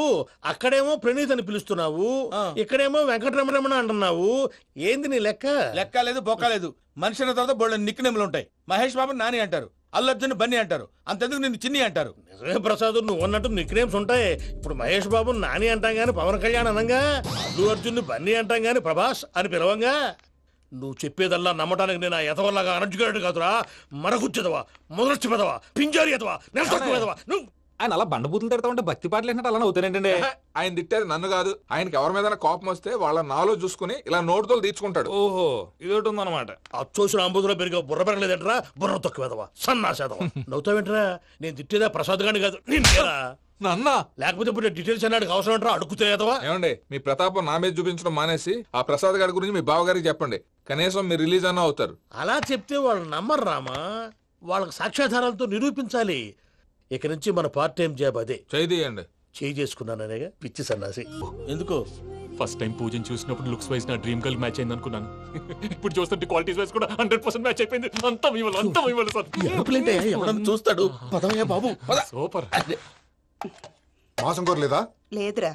అక్కడేమో ప్రణీత్ అని పిలుస్తున్నావు, ఇక్కడేమో వెంకటరమణ అంటున్నావు. ఏంది నీ లెక్క? లెక్క లేదు, బొక్క లేదు. మనిషి అన్న తర్వాత బోళ్ళ నిక్నెములు ఉంటాయి. మహేష్ బాబు నాని అంటారు, అల్లు అర్జున్ బన్నీ అంటారు, అంతెందుకు నిన్ను చిన్ని అంటారు. నిజమే ప్రసాద్, నువ్వు అన్నట్టు నిక్నేమ్స్ ఉంటాయి. ఇప్పుడు మహేష్ బాబు నాని అంటాం గాని పవన్ కళ్యాణ్ అనంగా, అల్లు అర్జున్ బన్నీ అంటాం గాని ప్రభాస్ అని పిలవంగా. నువ్వు చెప్పేదల్లా నమ్మటానికి నేను ఎతవల్లాగా అనర్జుకేటెడ్ కాదురా. మరగుచ్చదవా, మొదలచ్చి పెదవా, పింజారి ఎదవా, నెలసొక్కుదవా. నువ్వు ఆయన అలా బండబూతులు తిడతా ఉంటే భక్తి పాటలు ఏంటంటే అలా అవుతానంటే. ఆయన తిట్టేది నన్ను కాదు, ఆయనకి ఎవరి మీద కోపం వస్తే వాళ్ళ నాలో చూసుకుని ఇలా నోటుతో తీర్చుకుంటాడు. ఓహో, ఇదొకటి ఉందన్నమాట. అచ్చోసిన అంబుధులో పెరిగే బుర్ర పెరగలేదంటరా, బుర్ర తొక్కువేదవా, సన్నాసేదవా. నవ్వుతావేంటరా? నేను తిట్టేదా ప్రసాద్ గాని కాదు, నిన్నేరా. నన్నా? లేకపోతే ఇప్పుడు డీటెయిల్స్ అన్నాడు అవసరం అంటారా? అడుగుతాయేదవా. ఏమండి, మీ ప్రతాపం నా మీద చూపించడం మానేసి ఆ ప్రసాద్ గారి గురించి మీ బావగారికి చెప్పండి. కనీసం మీరు రిలీజ్ అన్న అవుతారు. అలా చెప్తే వాళ్ళు నమ్మరు రామా. వాళ్ళకి సాక్ష్యాధారాలతో నిరూపించాలి. ఇక నుంచి మన పార్ట్ టైం జాబ్ అదే. చేయండి. చేయి చేసుకున్నాననేగా పిచ్చి సన్నాసి. ఎందుకు? ఫస్ట్ టైం పూజను చూసినప్పుడు లుక్స్ వైజ్ నా డ్రీమ్ గర్ల్ మ్యాచ్ అయింది అనుకున్నాను. ఇప్పుడు చూస్తుంటే క్వాలిటీస్ వైజ్ కూడా 100% మ్యాచ్ అయిపోయింది. అంతా ఇవ్వాలి సార్. ఎవడన్నా చూస్తాడు. పదవయ్యా బాబు. సూపర్. మాసం కోరలేదా? లేదురా,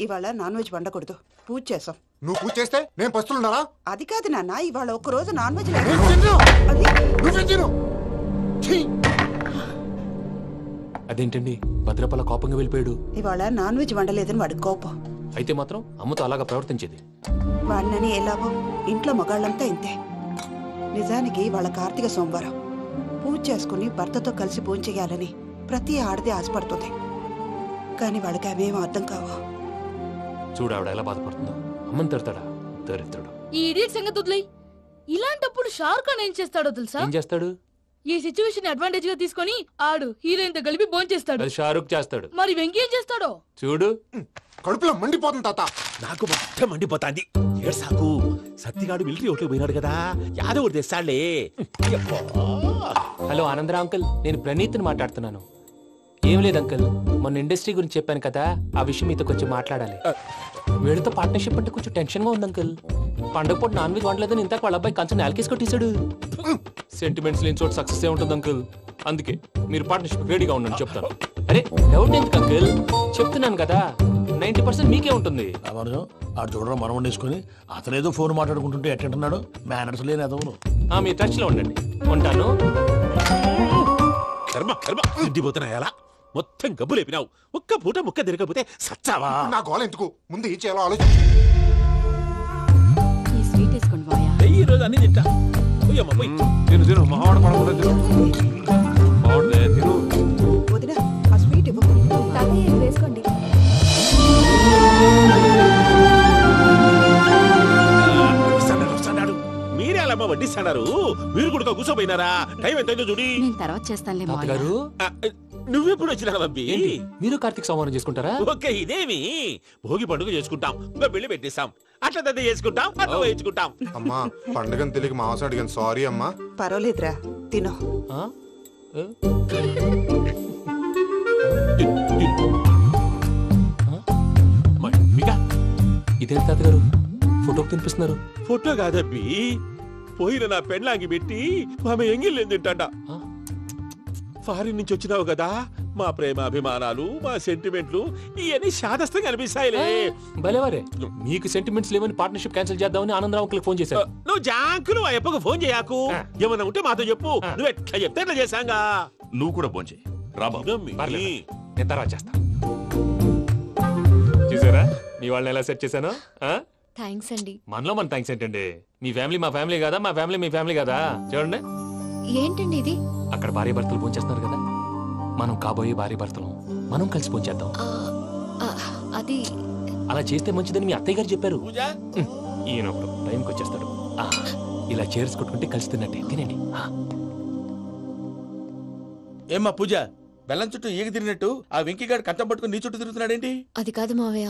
ఇవాళ నాన్ వెజ్ వండకూడదు. పూజ చేసాం. నువ్వు పూజ చేస్తే నేను పస్తులున్నారా? అది కాదు నాన్న, ఇవాళ ఒక్క రోజు నాన్ వెజ్ అదేంటండి, భద్రపల కోపంగా వెళ్ళిపోయాడు. ఇవాళ నాన్ వెజ్ వండలేదని వాడి కోపం. అయితే మాత్రం అమ్మతో అలాగా ప్రవర్తించేది. వాడినని ఎలాగో ఇంట్లో మగాళ్ళంతా ఇంతే. నిజానికి వాళ్ళ కార్తీక సోమవారం పూజ చేసుకుని భర్తతో కలిసి పూజ చేయాలని ప్రతి ఆడది ఆశపడుతుంది. కానీ వాళ్ళకి అవేం అర్థం కావు. చూడు ఆవిడ ఎలా బాధపడుతుందో. అమ్మని తిడతాడా దరిద్రుడు. ఈ ఇడియట్ సంగతి వదిలేయ్. ఇలాంటప్పుడు షారుఖ్ ఖాన్ ఏం చేస్తాడో తెలుసా? ఏం చేస్తాడు? ఈ సిచ్యువేషన్ అడ్వాంటేజ్ గా తీసుకొని ఆడు హీరోయిన్ తో కలిపి బోన్ చేస్తాడు. అది షారుఖ్ చేస్తాడు. మరి వెంకీ ఏం చేస్తాడో చూడు. కడుపులో మండిపోతుంది తాత. నాకు మొత్తం మండిపోతాంది. ఏడ్సాకు. సత్తిగాడు మిలిటరీ ఓట్లకు పోయినాడు కదా, యాదవ్ తెస్తాడులే. హలో ఆనందరావు అంకుల్, నేను ప్రణీత్ని మాట్లాడుతున్నాను. ఏం లేదు అంకుల్, మొన్న ఇండస్ట్రీ గురించి చెప్పాను కదా, ఆ విషయం మీతో కొంచెం మాట్లాడాలి. వీళ్ళతో పార్ట్నర్షిప్ అంటే కొంచెం టెన్షన్ గా ఉంది అంకుల్. పండగ పూట నాన్ వెజ్ వండలేదని ఇంతకు వాళ్ళ అబ్బాయి కంచెం నేలకేసి కొట్టేశాడు. సెంటిమెంట్స్ లేని చోట సక్సెస్ ఏ ఉంటుంది అంకుల్. అందుకే మీరు పార్ట్నర్షిప్ రెడీగా ఉండండి చెప్తాను. అరే డౌట్ ఎందుకు అంకుల్, చెప్తున్నాను కదా 90% మీకే ఉంటుంది. ఆడు చూడడం మనం వండేసుకుని అతనేదో ఫోన్ మాట్లాడుకుంటుంటే ఎట్టంటున్నాడు, మేనర్స్ లేని అదవును. మీ టచ్ లో ఉండండి, ఉంటాను. కర్మ కర్మ తిండిపోతున్నా ఎలా మొత్తం గబ్బు లేపినావు. ఒక్క పూట ముక్క తిరగకపోతే సచ్చావా? నా గోల ఎందుకు, ముందు ఏం చేయాలో ఆలోచించు. ఈ రోజు అన్ని తింటా. తిను తిను మావాడు పడకుండా తిను. వదినా ఆ స్వీట్ ఇవ్వు. వేసుకోండి. మీరే అలా వడ్డిస్తాడారు, మీరు కూడా కూర్చోపోయినారా? టైం ఎంతైందో చూడి. తర్వాత చేస్తానులే తాతగారు. నువ్వెప్పుడు వచ్చినా బంబి? మీరు కార్తీక్ సంహారం చేసుకుంటారా? ఓకే, ఇదేమి భోగి పండుగ చేసుకుంటాం, ఇంకా పెళ్లి పెట్టేస్తాం, అట్లా దద్ద చేసుకుంటాం, అట్లా వేయించుకుంటాం. అమ్మా పండుగని తెలియక మాంసం అడిగాను, సారీ అమ్మా. పర్వాలేదురా తినో. ఇదేంటి తాతగారు ఫోటోకి తినిపిస్తున్నారు? ఫోటో కాదబ్బి, పోయిన నా పెళ్ళాంగి పెట్టి ఆమె ఎంగిల్లేం తింటాడ. ఫారిన్ నుంచి వచ్చినావు కదా, మా ప్రేమ అభిమానాలు, మా సెంటిమెంట్లు ఇవన్నీ శాదస్తంగా అనిపిస్తాయిలే. భలేవారే, మీకు సెంటిమెంట్స్ లేవని పార్ట్నర్షిప్ క్యాన్సిల్ చేద్దామని ఆనందరావు అంకుల్ ఫోన్ చేశారు. నువ్వు జాంకులు ఆ ఎప్పకు ఫోన్ చేయకు, ఏమన్నా ఉంటే మాతో చెప్పు. నువ్వు ఎట్లా చెప్తే ఎట్లా చేశాంగా. నువ్వు కూడా ఫోన్ చేయి రాబా. నేను తర్వాత చేస్తా. చూసారా మీ వాళ్ళని ఎలా సెట్ చేశాను? థ్యాంక్స్ అండి. మనలో మన థ్యాంక్స్ ఏంటండి, మీ ఫ్యామిలీ మా ఫ్యామిలీ కదా, మా ఫ్యామిలీ మీ ఫ్యామిలీ కదా. చూడండి ఏంటండి ఇది? అక్కడ భార్య భర్తలు పోంచేస్తున్నారు కదా, మనం కాబోయే భార్య భర్తలు మనం కలిసి పోంచేద్దాం. అది అలా చేస్తే మంచిదని మీ అత్తయ్య గారు చెప్పారు. ఈయనప్పుడు టైంకి వచ్చేస్తాడు. ఇలా చేర్స్ కొట్టుకుంటే కలిసి తిన్నట్టే, తినండి. ఏమ్మా పూజ, బెల్లం చుట్టూ ఈగ తిరిగినట్టు ఆ వెంకీగాడు కంచం పట్టుకుని నీ చుట్టూ తిరుగుతున్నాడేంటి? అది కాదు మావయ్య,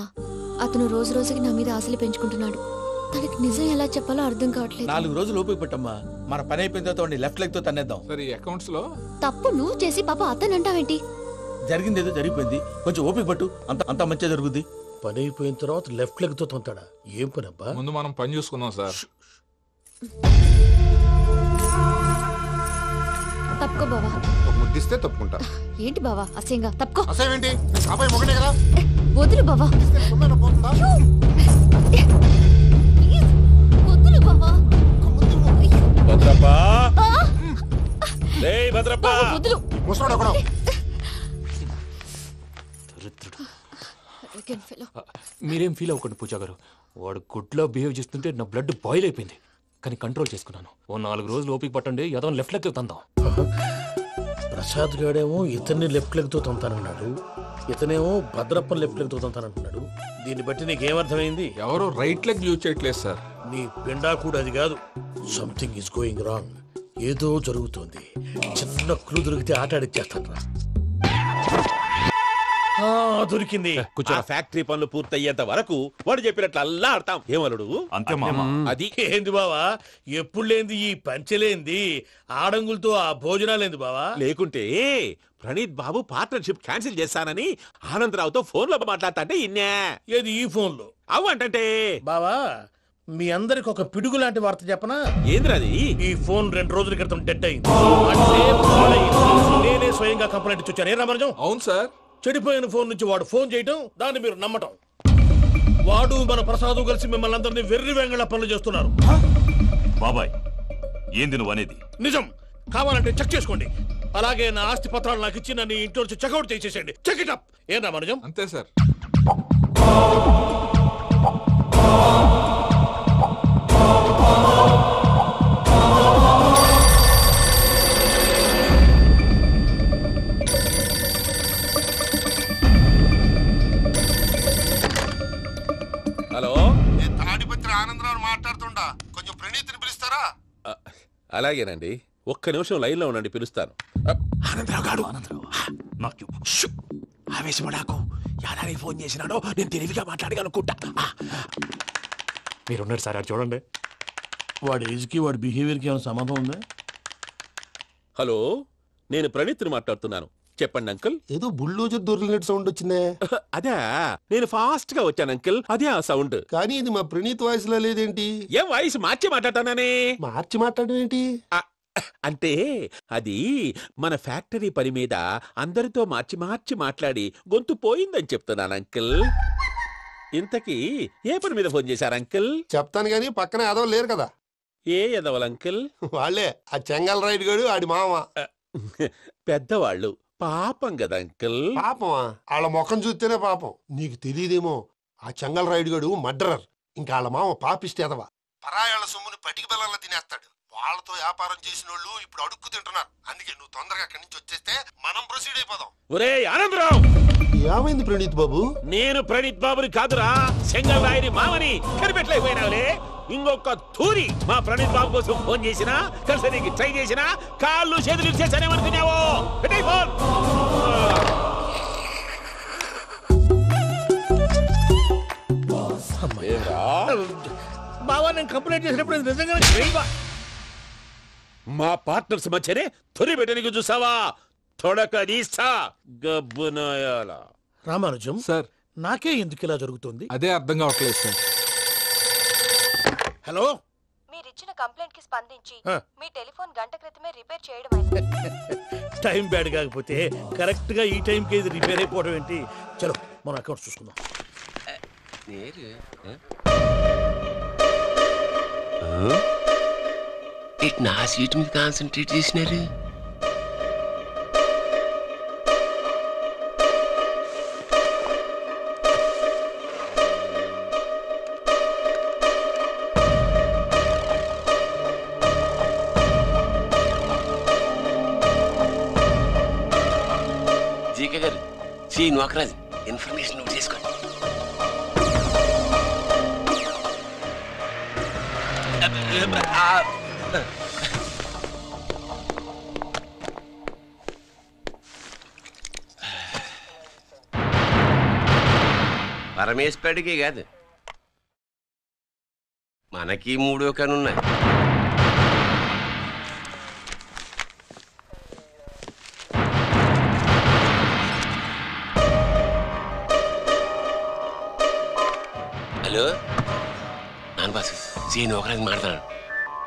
అతను రోజు రోజుకి నా మీద ఆశలు పెంచుకుంటున్నాడు. తనకి నిజం ఎలా చెప్పాలో అర్థం కావట్లేదు. 4 రోజులు ఓపిక పట్టమ్మా, మన పని అయిపోయిన తర్వాత లెఫ్ట్ లెగ్ తో తన్నేద్దాం. సరే అకౌంట్స్ లో తప్పు నువ్వు చేసి పాప అతను అంటావేంటి? జరిగిందేదో జరిగిపోయింది, కొంచెం ఓపిక పట్టు, అంత మంచిగా జరుగుద్ది. పని అయిపోయిన తర్వాత లెఫ్ట్ లెగ్ తో తొంతాడా? ఏం పని అబ్బా? ముందు మనం పని చూసుకుందాం సార్. తప్పుకో బావా. ముద్దిస్తే తప్పుకుంటా. ఏంటి బావా అసహ్యంగా? తప్పుకో. అసహ్యం ఏంటి? కాబోయే మొగనే కదా. వదులు బావా. వదులు బావా. భద్రప్పా, రేయ్ భద్రప్పా. వదులు. ముసలోడు ఒకడు. మీరేం ఫీల్ అవ్వకండి పూజా గారు, వాడు గుడ్లో బిహేవ్ చేస్తుంటే నా బ్లడ్ బాయిల్ అయిపోయింది, కానీ కంట్రోల్ చేసుకున్నాను. ఓ 4 రోజులు ఓపిక పట్టండి, ఏదో లెఫ్ట్ లెగ్ తందాం. ప్రసాద్ గాడేమో ఇతన్ని లెఫ్ట్ లెగ్ తో తొంతానన్నాడు, ఇతనేమో భద్రప్పని లెఫ్ట్ లెగ్ తో తొంతానంటున్నాడు. దీన్ని బట్టి నీకేమర్థమైంది? ఎవరు రైట్ లెగ్ యూజ్ చేయట్లేదు సార్. నీ పిండా కూడా అది కాదు. Something is going wrong. ఏదో జరుగుతోంది. చిన్న క్లూ దొరికితే ఆట ఆడిచ్చేస్తాను రా. దొరికింది. కొంచెం ఫ్యాక్టరీ పనులు పూర్తయ్యేంత వరకు వాడు చెప్పినట్లు అల్లా ఆడతాం. ఏమలుడు అంతే మామ. అది ఏంది బావా, ఎప్పుడు లేంది ఈ పంచలేంది, ఆడంగులతో ఆ భోజనాలేంది బావా? లేకుంటే ప్రణీత్ బాబు పార్ట్నర్షిప్ క్యాన్సిల్ చేస్తానని ఆనందరావుతో ఫోన్ లో మాట్లాడతాంటే ఇన్నే. ఏది ఈ ఫోన్ లో? అవ్వంటే బావా, మీ అందరికి ఒక పిడుగు లాంటి వార్త చెప్పనా? ఏంద్రది? ఈ ఫోన్ 2 రోజుల క్రితం డెడ్ అయింది. అంటే పాడైంది. నేనే స్వయంగా కంప్లైంట్ ఇచ్చి వచ్చాను. ఏ రామరాజం? అవును సార్. చెడిపోయిన ఫోన్ నుంచి వాడు ఫోన్ చేయటం, దాన్ని మీరు నమ్మటం. వాడు మన ప్రసాదు కలిసి మిమ్మల్ని అందరినీ వెర్రి వెంగళ పనులు చేస్తున్నారు. బాబాయ్ ఏంది నువ్వు అనేది? నిజం. కావాలంటే చెక్ చేసుకోండి. అలాగే నా ఆస్తి పత్రాలు నాకు ఇచ్చి నన్ను ఇంట్లో నుంచి చెక్అౌట్ చేసేసండి. Check it up. ఏం రామరాజం? అంతే సార్. హలో, నేను తాడిపత్రి ఆనందరావు మాట్లాడుతుండా, కొంచెం ప్రణీతిని పిలుస్తారా? అలాగేనండి, ఒక్క నిమిషం లైన్ లో ఉండండి, పిలుస్తాను. ఆనందరావు గాడు. ఆవేశపడాకు, యాదానికి ఫోన్ చేసినాడో నేను తెలివిగా మాట్లాడగలనుకుంటా. మీరున్నారు సార్, అది చూడండి. వాడి ఏజ్కి వాడి బిహేవియర్కి ఏమైనా సంబంధం ఉందా? హలో, నేను ప్రణీత్ని మాట్లాడుతున్నాను. చెప్పండి అంకుల్. ఏదో బుల్డోజర్ దొరికినట్టు సౌండ్ వచ్చిందే. అదే నేను ఫాస్ట్ గా వచ్చాను అంకుల్, అదే ఆ సౌండ్. కానీ ఇది మా ప్రణీత్ వాయిస్ లో లేదేంటి? ఏం వాయిస్ మార్చి మాట్లాడతానని? మార్చి మాట్లాడడం ఏంటి అంటే అది మన ఫ్యాక్టరీ పని మీద అందరితో మార్చి మార్చి మాట్లాడి గొంతు పోయిందని చెప్తున్నాను అంకుల్. ఇంతకీ ఏ పని మీద ఫోన్ చేశారు అంకుల్? చెప్తాను గానీ పక్కన ఎదవలు లేరు కదా. ఏ ఎదవలు అంకుల్? వాళ్ళే ఆ చెంగల్ రైడ్ గడు ఆడి మామ. పెద్దవాళ్ళు పాపం కదా అంకుల్. పాపమా? వాళ్ళ ముఖం చూస్తేనే పాపం. నీకు తెలియదేమో, ఆ చెంగల్ రైడ్ గడు మర్డరర్. ఇంకా వాళ్ళ మామ పాపిస్తే ఎదవా. పరాయాళ్ళ సొమ్ముని పటికి బెల్లంలో తినేస్తాడు. వాళ్ళతో వ్యాపారం చేసిన వాళ్ళు ఇప్పుడు అడుక్కు తింటున్నారు. అందుకే నువ్వు తొందరగా అక్కడి నుంచి వచ్చేస్తే మనం ప్రొసీడ్ అయిపోదాం. ఒరే ఆనందరావు! ఏమైంది ప్రణీత్ బాబు? నేను ప్రణీత్ బాబుని కాదురా, చెంగల్ రాయని మామని. కనిపెట్టలేకపోయినావులే. ఇంకొక తూరి మా ప్రణీత్ బాబు కోసం ఫోన్ చేసినా, కలిసి నీకు ట్రై చేసినా కాళ్ళు చేతులు చేశానేమనుకున్నావో. ఫోన్ బావా, నేను కంప్లైంట్ చేసినప్పుడు నిజంగా మా పార్ట్నర్స్ మధ్యనే తొలి పెట్టడానికి చూసావా? తొడక నీస్తా గబ్బునాయాల. రామానుజం సార్, నాకే ఎందుకు ఇలా జరుగుతుంది? అదే అర్థం కావట్లేదు సార్. హలో, మీరిచ్చిన కంప్లైంట్ కి స్పందించి మీ టెలిఫోన్ గంట క్రితమే రిపేర్ చేయడం. టైం బ్యాడ్ కాకపోతే కరెక్ట్ గా ఈ టైం కి ఇది రిపేర్ అయిపోవడం ఏంటి? చలో మన అకౌంట్ చూసుకుందాం. నా సీట్ మీద కాన్సన్ట్రేట్ చేసినారు. జీకే గారు, సి నోకరాజ్ ఇన్ఫర్మేషన్ నోట్ చేసుకోండి. పరమేశ్వరుడికి కాదు, మనకి 3 కనున్నాయి. హలో నాన్న బాసు, సీఎన్ ఒకరాజు మాట్లాడు.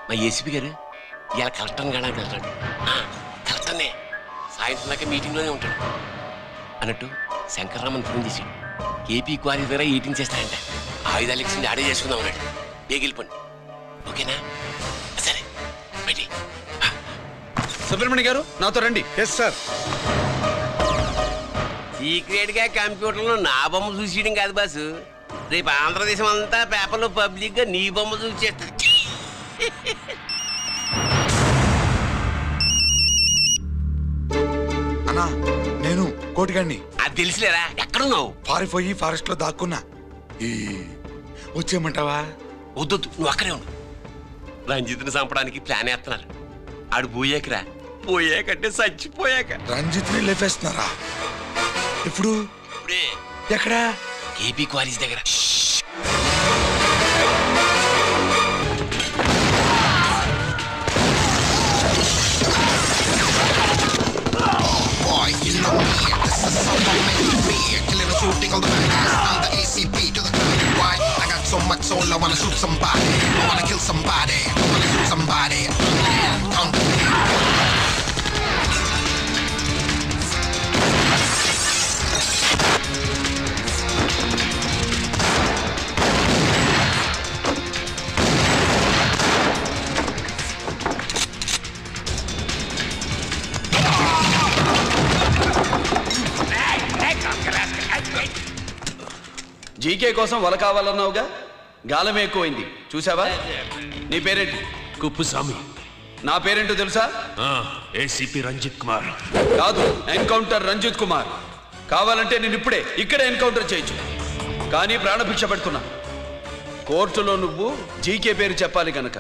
మా ఏసీపీ గారు ఇలా కలెక్టర్ని కాడానికి వెళ్తాడు. కలెక్టర్నే సాయంత్రం దాకా మీటింగ్లోనే ఉంటాడు. అన్నట్టు శంకర్రామన్ ఫోన్ చేశాడు. ఏపీ క్వారీ దగ్గర ఈటింగ్ చేస్తాడంట. ఆయుధాలు ఇచ్చింది ఆడే చేసుకుందాం అన్నాడు. బేగిలిపోండి, ఓకేనా? సరే బయటి. సుబ్రహ్మణ్య గారు నాతో రండి. Yes sir. సీక్రెట్ గా కంప్యూటర్లో నా బొమ్మ చూసేయడం కాదు బాసు, రేపు ఆంధ్రదేశం అంతా పేపర్లో పబ్లిక్ గా నీ బొమ్మ చూసేస్తుంది. అన్నా, నేను కోటిగాడిని. అది తెలిసిలేరా? ఎక్కడున్నావు? పారిపోయి ఫారెస్ట్ లో దాక్కున్నా. వచ్చేయమంటావా? వద్దు, నువ్వు అక్కడే ఉండు. రంజిత్ని చంపడానికి ప్లాన్ వేస్తున్నారు. ఆడు పోయాకరా, పోయాకంటే చచ్చిపోయాక. రంజిత్ని లేపేస్తున్నారా? ఇప్పుడు ఇప్పుడే. ఎక్కడా? ఏపీ క్వారీస్ దగ్గర. Shooting all the badass, I'm the ACP to the countrywide. I got so much soul, I wanna shoot somebody. I wanna kill somebody, I wanna shoot somebody. GK కోసం వల కావాలన్నావుగా, గాలం ఎక్కువైంది చూసావా? నీ పేరేంటి? కుప్పుస్వామి. నా పేరేంటో తెలుసా? ఏసీపీ రంజిత్ కుమార్. కాదు, ఎన్కౌంటర్ రంజిత్ కుమార్. కావాలంటే నేను ఇప్పుడే ఇక్కడే ఎన్కౌంటర్ చేయొచ్చు, కానీ ప్రాణభిక్ష పెడుతున్నా. కోర్టులో నువ్వు జీకే పేరు చెప్పాలి కనుక.